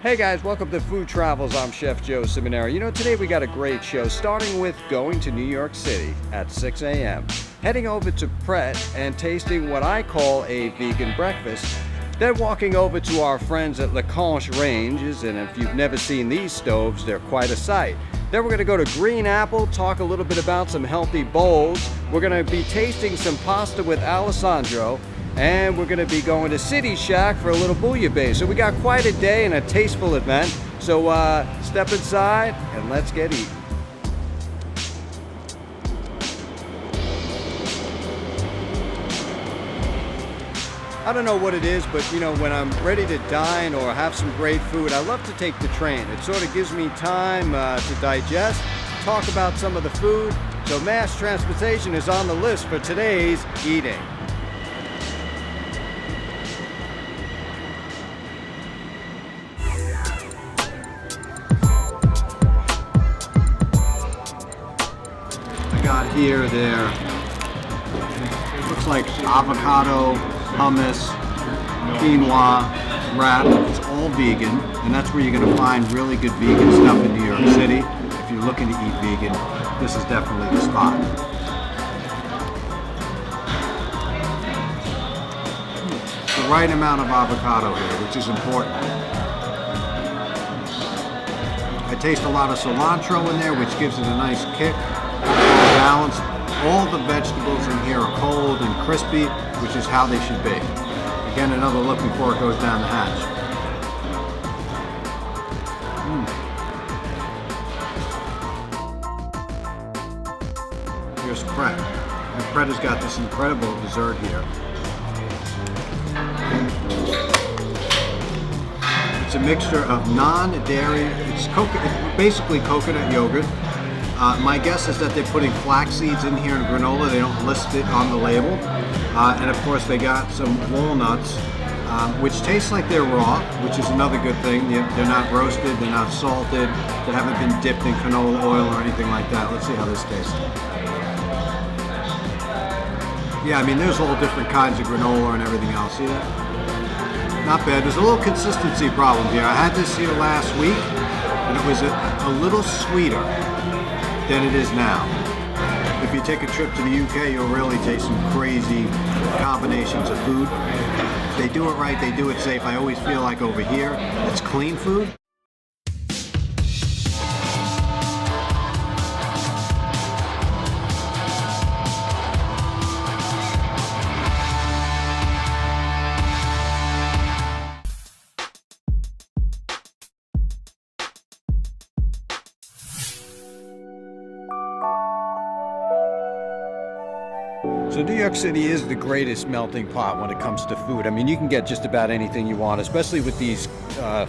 Hey guys, welcome to Food Travels. I'm Chef Joe Ciminera. You know, today we got a great show, starting with going to New York City at 6 a.m., heading over to Pret and tasting what I call a vegan breakfast, then walking over to our friends at La Conche Ranges, and if you've never seen these stoves, they're quite a sight. Then we're going to go to Green Apple, talk a little bit about some healthy bowls. We're going to be tasting some pasta with Alessandro, and we're going to be going to City Shack for a little bouillabaisse. So we got quite a day and a tasteful event. So step inside and let's get eating. I don't know what it is, but you know, when I'm ready to dine or have some great food, I love to take the train. It sort of gives me time to digest, talk about some of the food. So mass transportation is on the list for today's eating. Got here, there. It looks like avocado, hummus, quinoa, wrap. It's all vegan, and that's where you're going to find really good vegan stuff in New York City. If you're looking to eat vegan, this is definitely the spot. The right amount of avocado here, which is important. I taste a lot of cilantro in there, which gives it a nice kick. Balanced. All the vegetables in here are cold and crispy, which is how they should be. Again, another look before it goes down the hatch. Here's Pret. And Pret has got this incredible dessert here. It's a mixture of non-dairy, it's basically coconut yogurt. My guess is that they're putting flax seeds in here in granola. They don't list it on the label. And of course they got some walnuts, which taste like they're raw, which is another good thing. They're not roasted, they're not salted, they haven't been dipped in canola oil or anything like that. Let's see how this tastes. Yeah, I mean, there's all different kinds of granola and everything else. See that? Not bad. There's a little consistency problem here. I had this here last week, and it was a little sweeter than it is now. If you take a trip to the UK, you'll really taste some crazy combinations of food. If they do it right, they do it safe. I always feel like over here, it's clean food. So New York City is the greatest melting pot when it comes to food. I mean, you can get just about anything you want, especially with these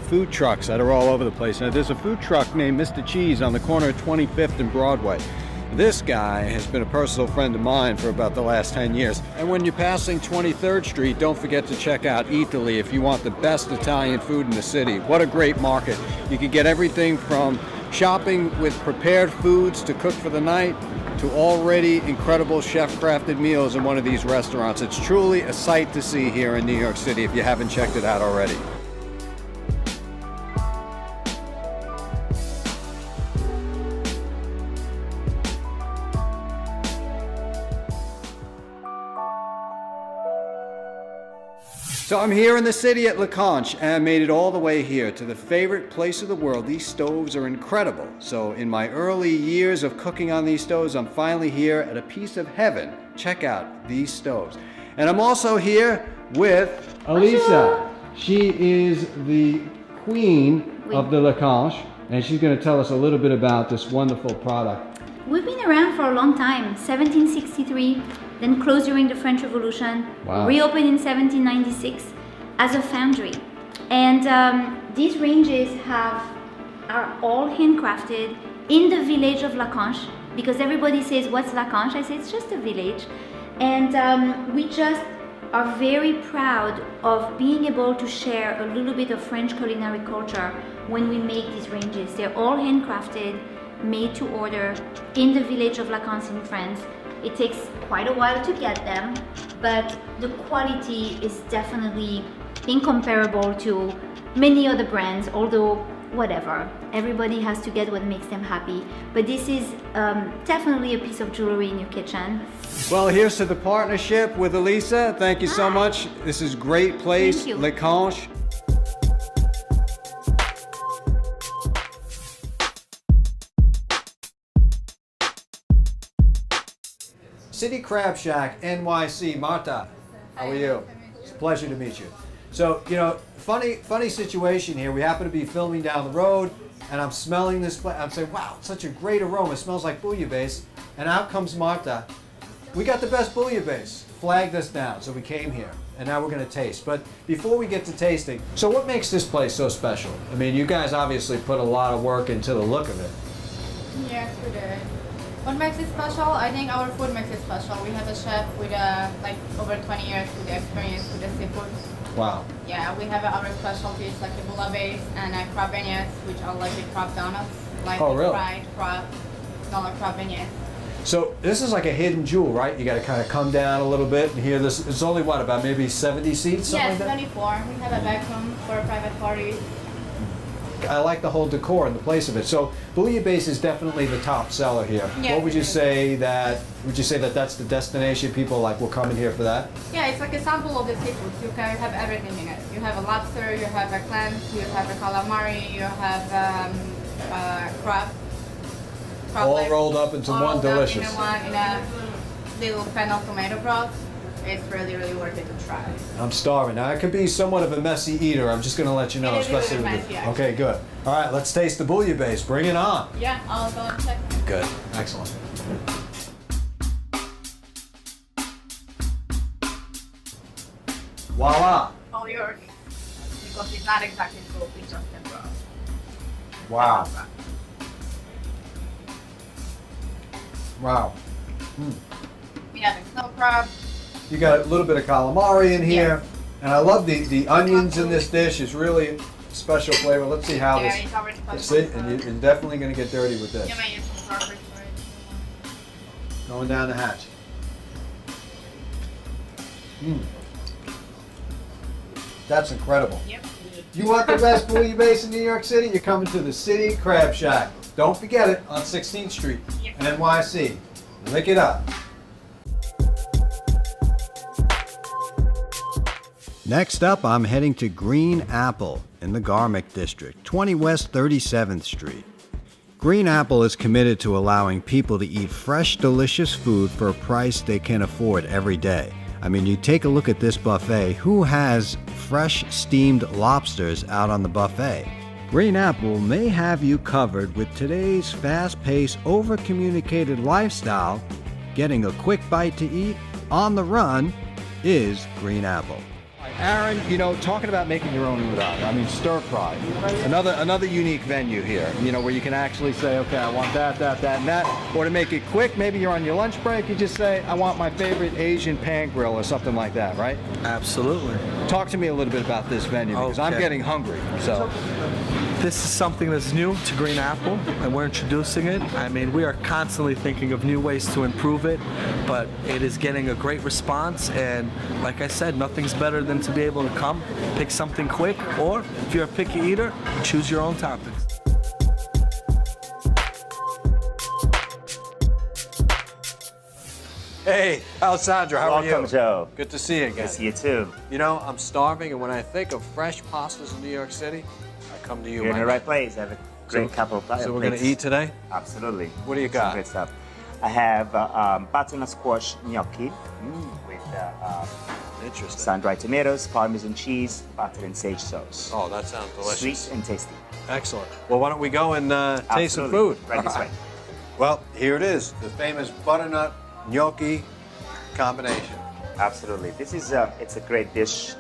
food trucks that are all over the place. Now, there's a food truck named Mr. Cheese on the corner of 25th and Broadway. This guy has been a personal friend of mine for about the last 10 years. And when you're passing 23rd Street, don't forget to check out Italy if you want the best Italian food in the city. What a great market. You can get everything from shopping with prepared foods to cook for the night, to already incredible chef-crafted meals in one of these restaurants. It's truly a sight to see here in New York City if you haven't checked it out already. So I'm here in the city at La Conche, and I made it all the way here to the favorite place of the world. These stoves are incredible. So in my early years of cooking on these stoves, I'm finally here at a piece of heaven. Check out these stoves. And I'm also here with Elisa. She is the queen of the La Conche, and she's going to tell us a little bit about this wonderful product. We've been around for a long time, 1763. Then closed during the French Revolution, reopened in 1796 as a foundry. And these ranges are all handcrafted in the village of La Conche, because everybody says, what's La Conche? I say, it's just a village. And we just are very proud of being able to share a little bit of French culinary culture when we make these ranges. They're all handcrafted, made to order in the village of La Conche in France. It takes quite a while to get them, but the quality is definitely incomparable to many other brands, although whatever, everybody has to get what makes them happy. But this is definitely a piece of jewelry in your kitchen. Well, here's to the partnership with Elisa. Thank you so much. This is great place, Thank you. Le Conche. City Crab Shack, NYC. Marta, how are you? It's a pleasure to meet you. So, you know, funny situation here. We happen to be filming down the road, and I'm smelling this place. I'm saying, wow, such a great aroma. It smells like bouillabaisse. And out comes Marta. We got the best bouillabaisse. Flagged us down, so we came here. And now we're going to taste. But before we get to tasting, so what makes this place so special? I mean, you guys obviously put a lot of work into the look of it. Yes, we did. What makes it special? I think our food makes it special. We have a chef with like over 20 years with experience with the seafood. Wow. Yeah, we have our specialties like the bouillabaisse and crab beignets, which are like the crab donuts, like Oh, the really? fried crab, smaller crab beignets. So this is like a hidden jewel, right? You got to kind of come down a little bit and hear this. It's only what, about maybe 70 seats, something Yes, like that? 24. We have a back room for private parties. I like the whole decor and the place of it. So bouillabaisse is definitely the top seller here. Yes, What would it you is. say that? Would you say that that's the destination? People like will come in here for that. Yeah, it's like a sample of the seafood. You can have everything in it. You have a lobster, you have a clams, you have a calamari, you have crab. All legs, rolled up into all one, rolled up delicious. in a little pan of tomato broth. It's really, really worth it to try. I'm starving. Now I could be somewhat of a messy eater. I'm just going to let you know, It is really especially with messy, the. actually. Okay, good. All right, let's taste the bouillabaisse. Bring it on. Yeah, I'll go and check. Good. Excellent. Voila. All yours. Because it's not exactly soup, it's just tempura. Wow. Wow. We have a snow crab. You got a little bit of calamari in here. And I love the onions in this dish. It's really a special flavor. Let's see how Yeah, this. it's our Let's special. see, and you're definitely going to get dirty with this. You may use some garlic for it. Going down the hatch. That's incredible. Yep. You want the best bouillabaisse in New York City? You're coming to the City Crab Shack. Don't forget it, on 16th Street, Yep. NYC. Lick it up. Next up, I'm heading to Green Apple in the Garmick District, 20 West 37th Street. Green Apple is committed to allowing people to eat fresh, delicious food for a price they can afford every day. I mean, you take a look at this buffet. Who has fresh steamed lobsters out on the buffet? Green Apple may have you covered with today's fast-paced, over-communicated lifestyle. Getting a quick bite to eat on the run is Green Apple. Aaron, you know, talking about making your own udon, I mean stir fry. Another unique venue here, you know, where you can actually say, okay, I want that, and that. Or to make it quick, maybe you're on your lunch break, you just say, I want my favorite Asian pan grill or something like that, right? Absolutely. Talk to me a little bit about this venue because I'm Okay. getting hungry. So, This is something that's new to Green Apple, and we're introducing it. I mean, we are constantly thinking of new ways to improve it, but it is getting a great response. And like I said, nothing's better than to be able to come, pick something quick, or if you're a picky eater, choose your own toppings. hey, Alessandro, how are you? Welcome, Joe. Good to see you again. Good to see you too. You know, I'm starving, and when I think of fresh pastas in New York City, I come to you. You're in my the man. right place. I have a great couple of plates. So we're gonna eat today? Absolutely. What do you Some got? Great stuff. I have butternut squash gnocchi with Interesting. sun-dried tomatoes, Parmesan cheese, butter and sage sauce. Oh, that sounds delicious. Sweet and tasty. Excellent. Well, why don't we go and taste some Absolutely. food? Right this way. Well, here it is, the famous butternut gnocchi combination. Absolutely. This is it's a great dish.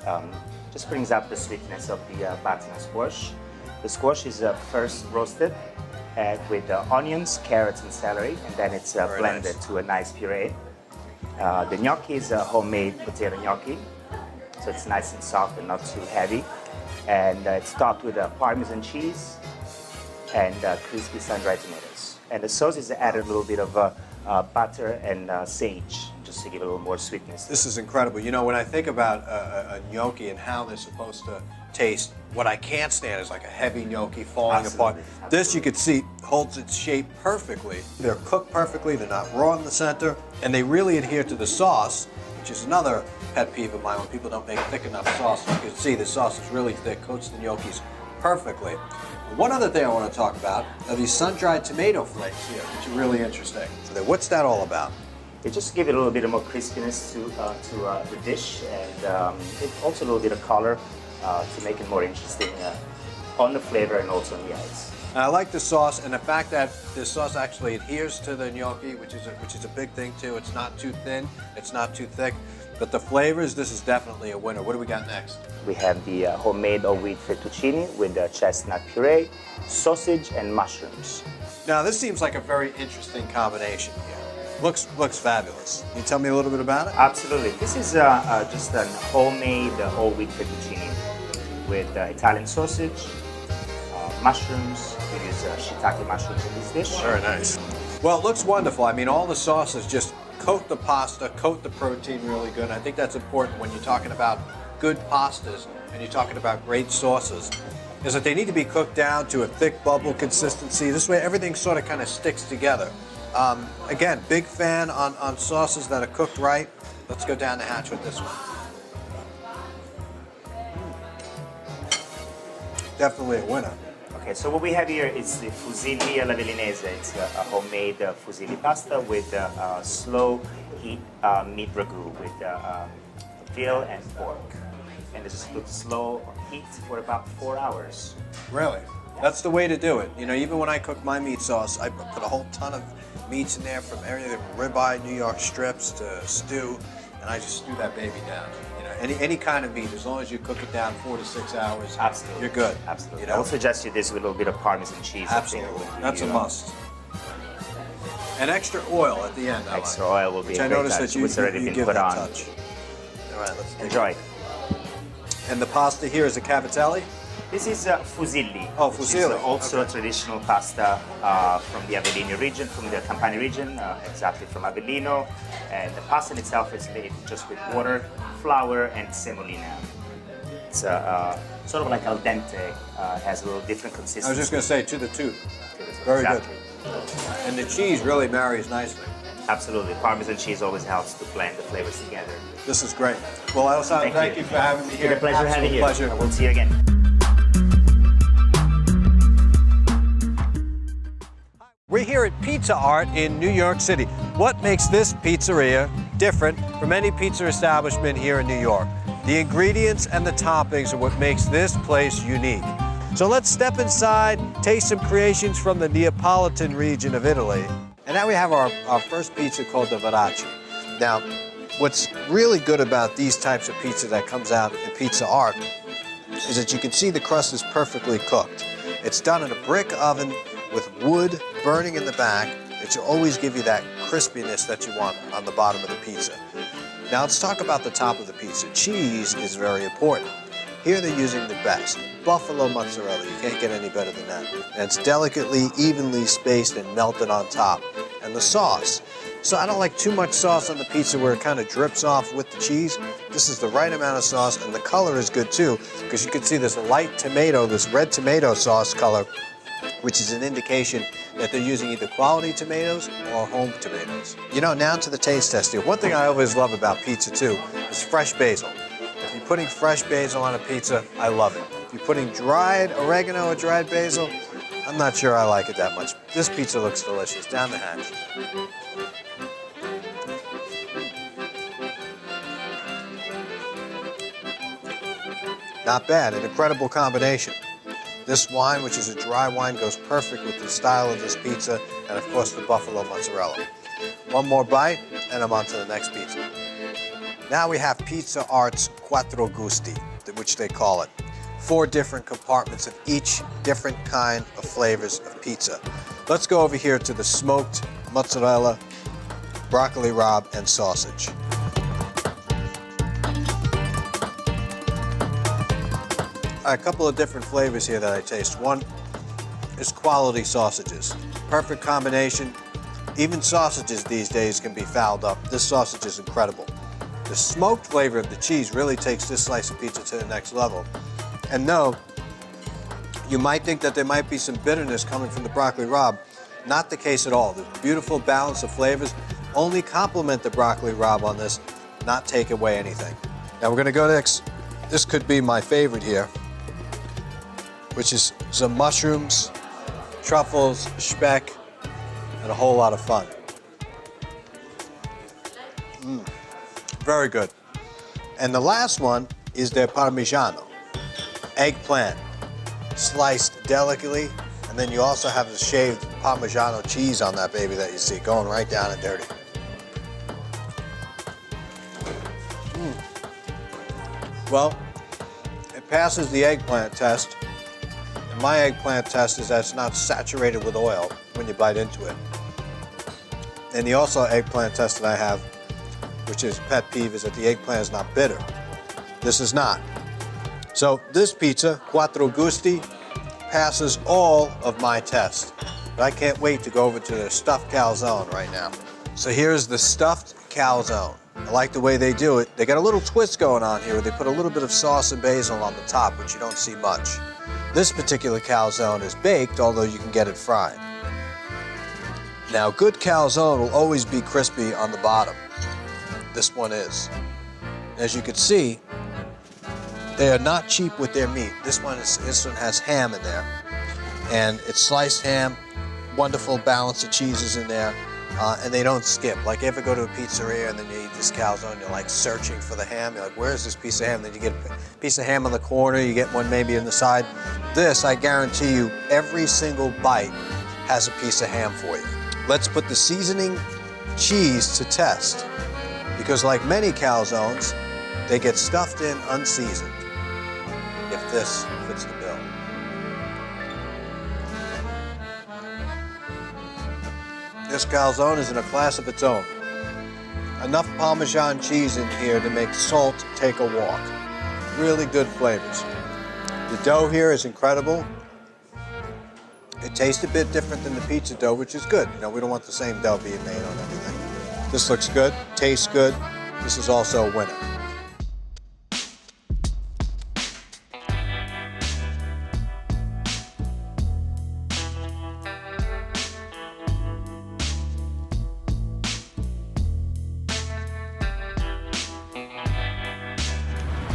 Just brings up the sweetness of the butternut squash. The squash is first roasted with onions, carrots, and celery, and then it's Very blended nice. to a nice puree. The gnocchi is a homemade potato gnocchi, so it's nice and soft and not too heavy. And it's topped with Parmesan cheese and crispy sun-dried tomatoes. And the sauce is added a little bit of butter and sage, just to give it a little more sweetness. This is incredible. You know, when I think about a gnocchi and how they're supposed to taste. What I can't stand is like a heavy gnocchi falling Absolutely. apart. This, you can see, holds its shape perfectly. They're cooked perfectly, they're not raw in the center, and they really adhere to the sauce, which is another pet peeve of mine when people don't make thick enough sauce. You can see the sauce is really thick, coats the gnocchis perfectly. One other thing I want to talk about are these sun-dried tomato flakes here, which are really interesting. So what's that all about? They just give it a little bit more crispiness to the dish, and it also a little bit of color to make it more interesting on the flavor and also on the ice. And I like the sauce, and the fact that this sauce actually adheres to the gnocchi, which is a big thing too. It's not too thin, it's not too thick, but the flavors, this is definitely a winner. What do we got next? We have the homemade wheat fettuccine with the chestnut puree, sausage, and mushrooms. Now this seems like a very interesting combination here. Looks fabulous. Can you tell me a little bit about it? Absolutely. This is just an homemade whole wheat fettuccine with Italian sausage, mushrooms. We use shiitake mushrooms in this dish. Very nice. Well, it looks wonderful. I mean, all the sauces just coat the pasta, coat the protein really good. And I think that's important when you're talking about good pastas and you're talking about great sauces, is that they need to be cooked down to a thick bubble consistency. This way everything sort of kind of sticks together. Again, big fan on sauces that are cooked right. Let's go down the hatch with this one. Definitely a winner. Okay, so what we have here is the fusilli alla velinese. It's a homemade fusilli pasta with slow heat meat ragu with veal and pork. And this is cooked slow heat for about 4 hours. Really? That's the way to do it. You know, even when I cook my meat sauce, I put a whole ton of meats in there, from everything from ribeye, New York strips to stew, and I just stew that baby down. You know, any kind of meat, as long as you cook it down 4 to 6 hours, Absolutely. you're good. Absolutely. You know? I will suggest you this with a little bit of Parmesan cheese. Absolutely. That's a must. And extra oil at the end. Extra oil will be which a I great noticed touch, that you which has already been give put that on. touch. All right, let's Enjoy. And the pasta here is a cavatelli. This is fusilli. Oh, which is fusilli. also a traditional pasta from the Avellino region, from the Campania region, exactly from Avellino. And the pasta in itself is made just with water, flour, and semolina. It's sort of like al dente, has a little different consistency. I was just going to say, to the tooth. Very Exactly. good. And the cheese really marries nicely. Absolutely. Parmesan cheese always helps to blend the flavors together. This is great. Well, Alessandro, thank you for having me It's here. been a pleasure having you. Pleasure. We'll see you again. We're here at Pizza Art in New York City. What makes this pizzeria different from any pizza establishment here in New York? The ingredients and the toppings are what makes this place unique. So let's step inside, taste some creations from the Neapolitan region of Italy. And now we have our first pizza called the Verace. Now, what's really good about these types of pizza that comes out in Pizza Art is that you can see the crust is perfectly cooked. It's done in a brick oven with wood burning in the back. It should always give you that crispiness that you want on the bottom of the pizza. Now let's talk about the top of the pizza. Cheese is very important. Here they're using the best, buffalo mozzarella. You can't get any better than that. And it's delicately, evenly spaced and melted on top. And the sauce. So I don't like too much sauce on the pizza where it kind of drips off with the cheese. This is the right amount of sauce, and the color is good too, because you can see this light tomato, this red tomato sauce color, which is an indication that they're using either quality tomatoes or home tomatoes. You know, now to the taste test here. One thing I always love about pizza too is fresh basil. If you're putting fresh basil on a pizza, I love it. If you're putting dried oregano or dried basil, I'm not sure I like it that much. This pizza looks delicious. Down the hatch. Not bad, an incredible combination. This wine, which is a dry wine, goes perfect with the style of this pizza, and of course the buffalo mozzarella. One more bite, and I'm on to the next pizza. Now we have Pizza Art's Quattro Gusti, which they call it. 4 different compartments of each different kind of flavors of pizza. Let's go over here to the smoked mozzarella, broccoli rabe, and sausage. A couple of different flavors here that I taste. One is quality sausages. Perfect combination. Even sausages these days can be fouled up. This sausage is incredible. The smoked flavor of the cheese really takes this slice of pizza to the next level. And no, you might think that there might be some bitterness coming from the broccoli rabe. Not the case at all. The beautiful balance of flavors only complement the broccoli rabe on this, not take away anything. Now we're gonna go next. This could be my favorite here, which is some mushrooms, truffles, speck, and a whole lot of fun. Very good. And the last one is their Parmigiano. Eggplant, sliced delicately, and then you also have the shaved Parmigiano cheese on that baby that you see, going right down and dirty. Well, it passes the eggplant test. And my eggplant test is that it's not saturated with oil when you bite into it. And the also eggplant test that I have, which is pet peeve, is that the eggplant is not bitter. This is not. So this pizza, Quattro Gusti, passes all of my tests. But I can't wait to go over to the stuffed calzone right now. So here's the stuffed calzone. I like the way they do it. They got a little twist going on here where they put a little bit of sauce and basil on the top, which you don't see much. This particular calzone is baked, although you can get it fried. Now, good calzone will always be crispy on the bottom. This one is. As you can see, they are not cheap with their meat. This one has ham in there, and it's sliced ham, wonderful balance of cheeses in there, and they don't skip. Like, you ever go to a pizzeria and then you eat this calzone, you're like searching for the ham. You're like, where's this piece of ham? Then you get a piece of ham on the corner, you get one maybe on the side. This, I guarantee you, every single bite has a piece of ham for you. Let's put the seasoning cheese to test, because like many calzones, they get stuffed in unseasoned, if this fits the bill. This calzone is in a class of its own. Enough Parmesan cheese in here to make salt take a walk. Really good flavors. The dough here is incredible. It tastes a bit different than the pizza dough, which is good. You know, we don't want the same dough being made on everything. This looks good, tastes good. This is also a winner.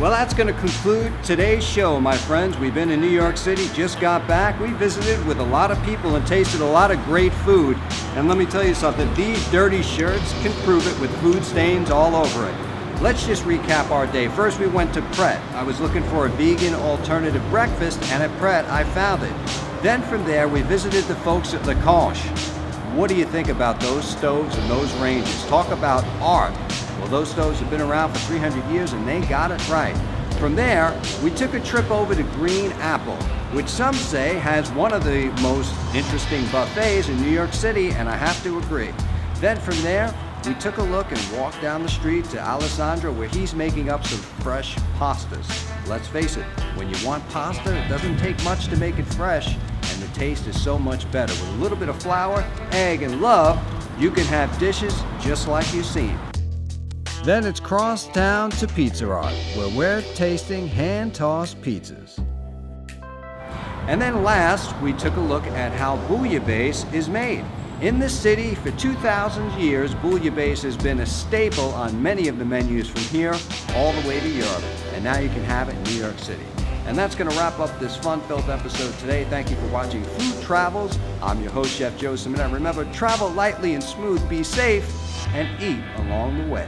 Well, that's going to conclude today's show, my friends. We've been in New York City, just got back. We visited with a lot of people and tasted a lot of great food. And let me tell you something, these dirty shirts can prove it with food stains all over it. Let's just recap our day. First, we went to Pret. I was looking for a vegan alternative breakfast, and at Pret, I found it. Then from there, we visited the folks at Le Conche. What do you think about those stoves and those ranges? Talk about art. Well, those stoves have been around for 300 years and they got it right. From there, we took a trip over to Green Apple, which some say has one of the most interesting buffets in New York City, and I have to agree. Then from there, we took a look and walked down the street to Alessandro, where he's making up some fresh pastas. Let's face it, when you want pasta, it doesn't take much to make it fresh, and the taste is so much better. With a little bit of flour, egg, and love, you can have dishes just like you've seen. Then it's cross town to Pizza Art, where we're tasting hand-tossed pizzas. And then last, we took a look at how bouillabaisse is made. In this city, for 2,000 years, bouillabaisse has been a staple on many of the menus from here all the way to Europe. And now you can have it in New York City. And that's going to wrap up this fun-filled episode today. Thank you for watching Food Travels. I'm your host, Chef Joe Ciminera. Remember, travel lightly and smooth, be safe, and eat along the way.